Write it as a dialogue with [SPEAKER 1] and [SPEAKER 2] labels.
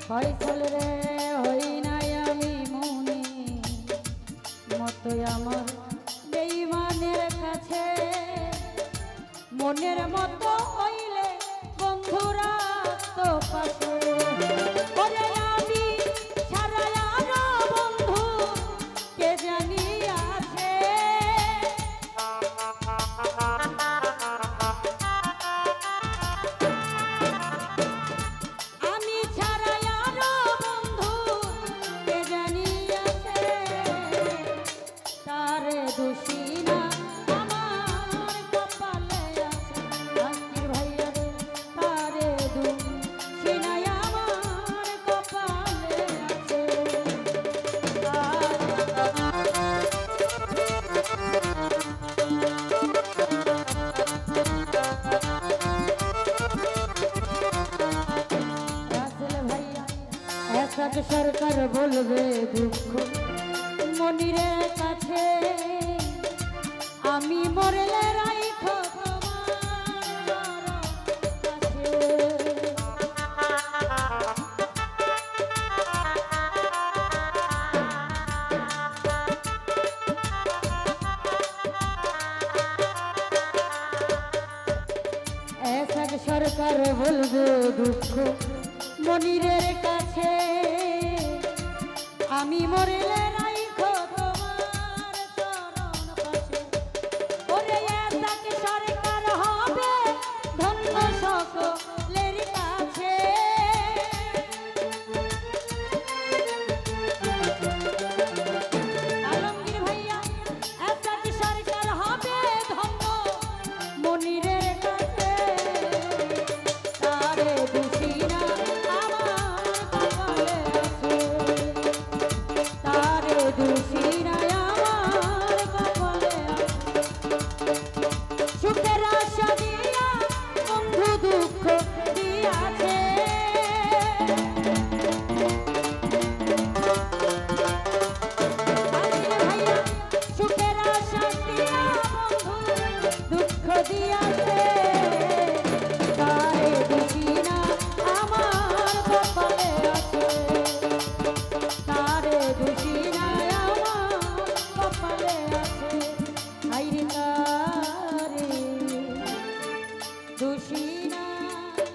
[SPEAKER 1] ফয়সাল রে হই নাই আমি মনে মতো আমার বেঈমানের কাছে মনের মতো হইলে বন্ধুরা তো পাশে ওরে আমি ছাড়া আর বন্ধু কে জানি আছে আমি ছাড়া আর বন্ধু কে জানি আছে তারে দোষী না আমার কপালে আছে আজকের ভাইয়া রে তারে দোষী না আমার কপালে আছে রাসেল ভাইয়া এসব সরকার বলবে দুঃখ মনিরের কাছে আমি মরলে রাইখো তোমার কাছে এসব সরকার বলবে দুঃখ মনিরের কাছে আমি মরলে রাইখো তোমার চরণ পাশে ওরে এসব সরকার হবে ধন্য সকলের কাছে আলমগীর ভাইয়া এসব সরকার হবে ধন্য মনিরের কাছে তারে দোষী না আমার কপালে আছে তারে দোষী না আমার কপালে আছে সুখের আশা দিয়া বন্ধু দুঃখ দিয়াছে ভাইয়া সুখের আশা দিয়া বন্ধু দুঃখ দিয়া